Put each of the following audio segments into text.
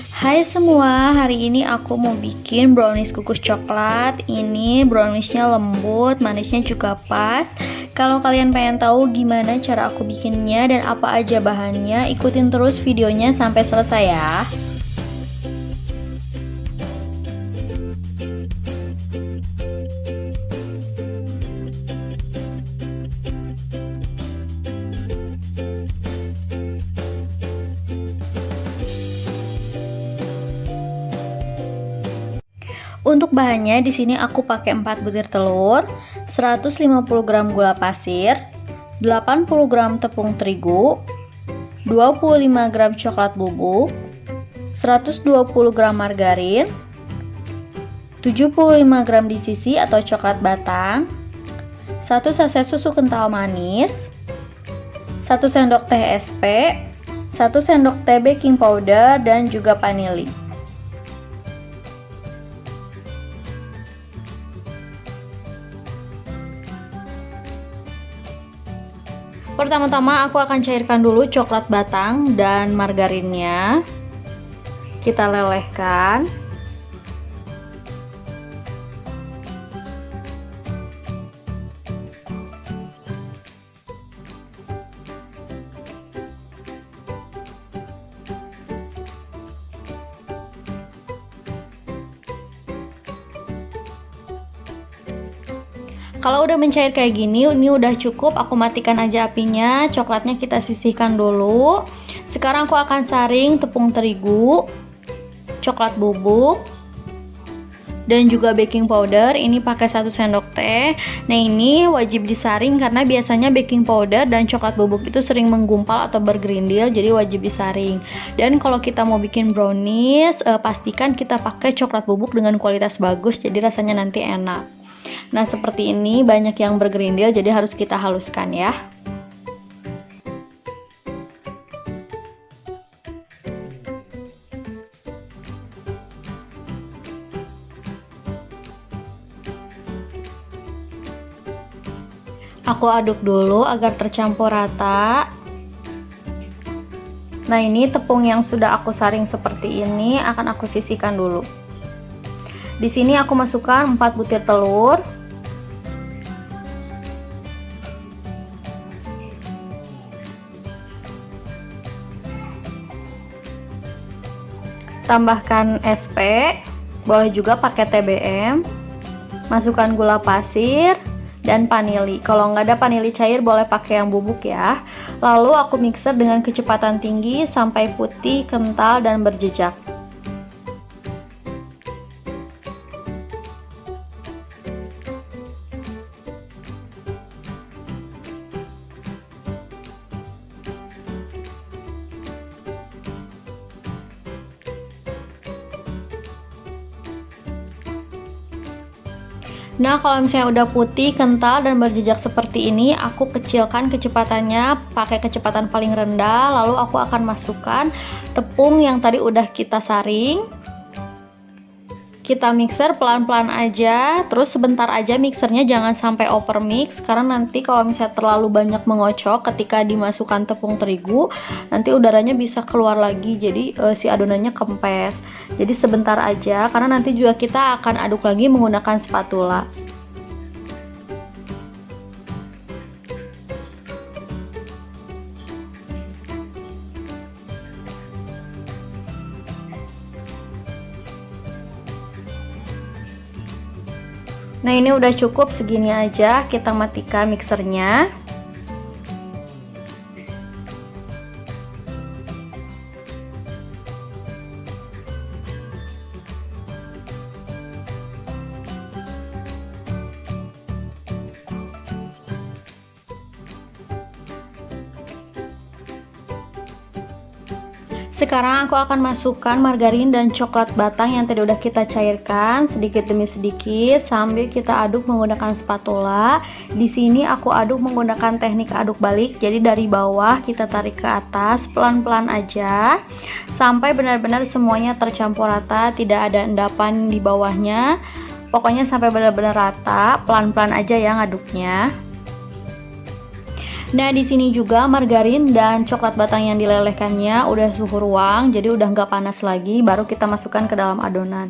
Hai semua, hari ini aku mau bikin brownies kukus coklat. Ini browniesnya lembut, manisnya juga pas. Kalau kalian pengen tahu gimana cara aku bikinnya dan apa aja bahannya, ikutin terus videonya sampai selesai ya. Untuk bahannya di sini aku pakai 4 butir telur, 150 gram gula pasir, 80 gram tepung terigu, 25 gram coklat bubuk, 120 gram margarin, 75 gram DCC atau coklat batang, 1 saset susu kental manis, 1 sendok teh SP, 1 sendok teh baking powder dan juga vanili. Pertama-tama aku akan cairkan dulu coklat batang dan margarinnya. Kita lelehkan. Kalau udah mencair kayak gini, ini udah cukup, aku matikan aja apinya. Coklatnya kita sisihkan dulu. Sekarang aku akan saring tepung terigu, coklat bubuk, dan juga baking powder. Ini pakai 1 sendok teh. Nah, ini wajib disaring karena biasanya baking powder dan coklat bubuk itu sering menggumpal atau bergerindil, jadi wajib disaring. Dan kalau kita mau bikin brownies, pastikan kita pakai coklat bubuk dengan kualitas bagus, jadi rasanya nanti enak. Nah, seperti ini banyak yang bergerindil, jadi harus kita haluskan ya. Aku aduk dulu agar tercampur rata. Nah, ini tepung yang sudah aku saring seperti ini akan aku sisihkan dulu. Di sini aku masukkan 4 butir telur. Tambahkan SP, boleh juga pakai TBM. Masukkan gula pasir dan vanili. Kalau nggak ada vanili cair boleh pakai yang bubuk ya. Lalu aku mixer dengan kecepatan tinggi sampai putih, kental, dan berjejak. Nah, kalau misalnya udah putih, kental, dan berjejak seperti ini, aku kecilkan kecepatannya pakai kecepatan paling rendah. Lalu aku akan masukkan tepung yang tadi udah kita saring. Kita mixer pelan-pelan aja, terus sebentar aja mixernya, jangan sampai over mix, karena nanti kalau misalnya terlalu banyak mengocok ketika dimasukkan tepung terigu, nanti udaranya bisa keluar lagi, jadi si adonannya kempes. Jadi sebentar aja, karena nanti juga kita akan aduk lagi menggunakan spatula. Nah, ini udah cukup segini aja, kita matikan mixernya. Sekarang aku akan masukkan margarin dan coklat batang yang tadi udah kita cairkan sedikit demi sedikit sambil kita aduk menggunakan spatula. Di sini aku aduk menggunakan teknik aduk balik. Jadi dari bawah kita tarik ke atas pelan-pelan aja sampai benar-benar semuanya tercampur rata, tidak ada endapan di bawahnya. Pokoknya sampai benar-benar rata, pelan-pelan aja ya ngaduknya. Nah, di sini juga margarin dan coklat batang yang dilelehkannya udah suhu ruang, jadi udah nggak panas lagi. Baru kita masukkan ke dalam adonan.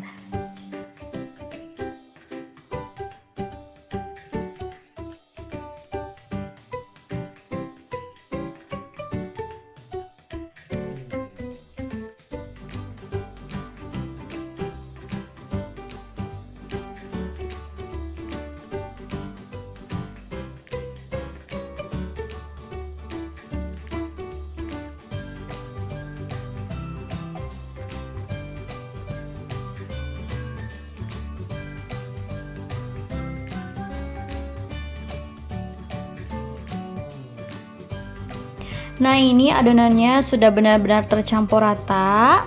Nah, ini adonannya sudah benar-benar tercampur rata.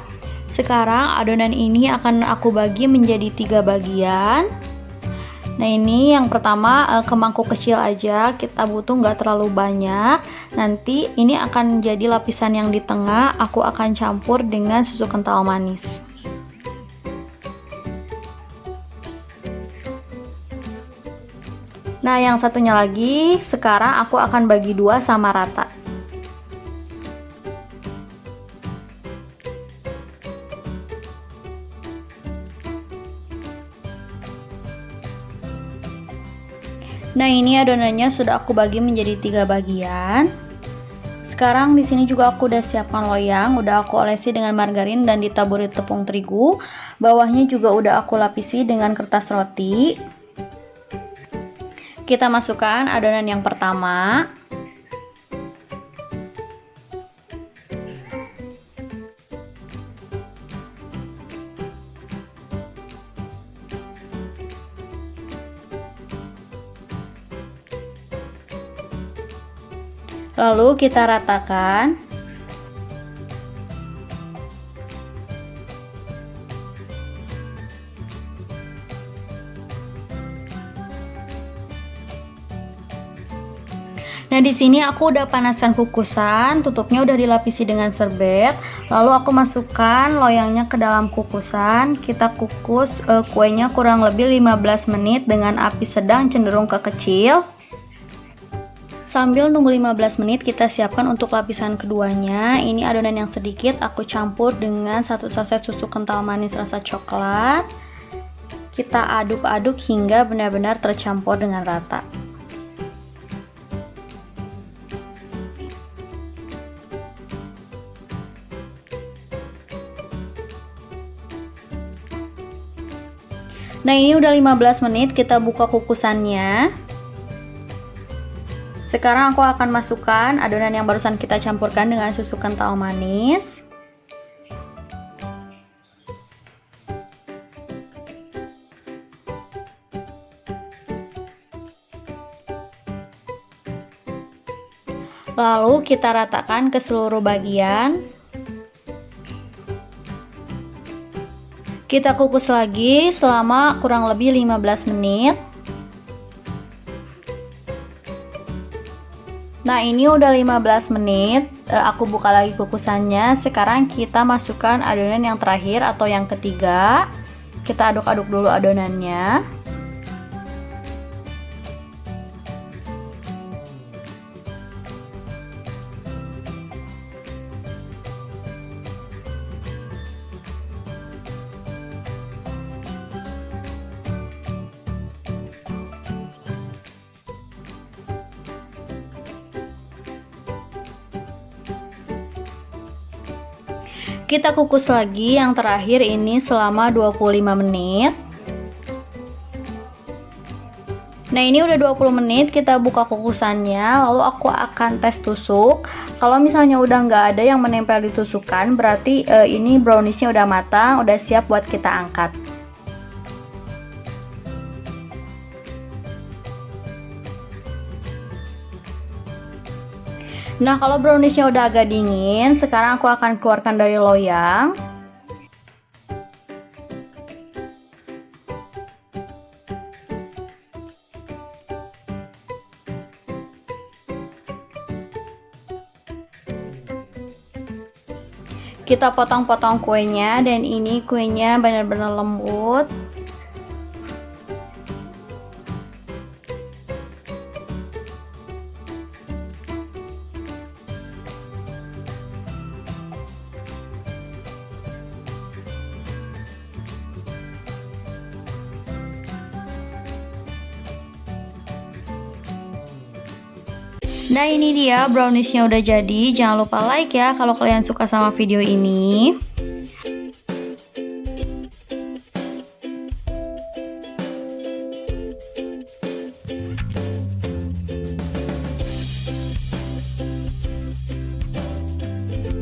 Sekarang adonan ini akan aku bagi menjadi 3 bagian. Nah, ini yang pertama ke mangkuk kecil aja, kita butuh nggak terlalu banyak. Nanti ini akan jadi lapisan yang di tengah, aku akan campur dengan susu kental manis. Nah, yang satunya lagi, sekarang aku akan bagi 2 sama rata. Nah, ini adonannya sudah aku bagi menjadi 3 bagian. Sekarang di sini juga aku udah siapkan loyang, udah aku olesi dengan margarin dan ditaburi tepung terigu. Bawahnya juga udah aku lapisi dengan kertas roti. Kita masukkan adonan yang pertama. Lalu kita ratakan. Nah, di sini aku udah panaskan kukusan, tutupnya udah dilapisi dengan serbet. Lalu aku masukkan loyangnya ke dalam kukusan. Kita kukus kuenya kurang lebih 15 menit dengan api sedang cenderung ke kecil. Sambil nunggu 15 menit, kita siapkan untuk lapisan keduanya. Ini adonan yang sedikit aku campur dengan 1 saset susu kental manis rasa coklat. Kita aduk-aduk hingga benar-benar tercampur dengan rata. Nah, ini udah 15 menit, kita buka kukusannya. Sekarang aku akan masukkan adonan yang barusan kita campurkan dengan susu kental manis. Lalu kita ratakan ke seluruh bagian. Kita kukus lagi selama kurang lebih 15 menit. Nah, ini udah 15 menit. Aku buka lagi kukusannya. Sekarang kita masukkan adonan yang terakhir atau yang ketiga. Kita aduk-aduk dulu adonannya. Kita kukus lagi yang terakhir ini selama 25 menit. Nah, ini udah 20 menit, kita buka kukusannya. Lalu aku akan tes tusuk. Kalau misalnya udah nggak ada yang menempel di tusukan, berarti ini browniesnya udah matang, udah siap buat kita angkat. Nah, kalau browniesnya udah agak dingin, sekarang aku akan keluarkan dari loyang. Kita potong-potong kuenya, dan ini kuenya benar-benar lembut. Nah ini dia browniesnya udah jadi. Jangan lupa like ya kalau kalian suka sama video ini.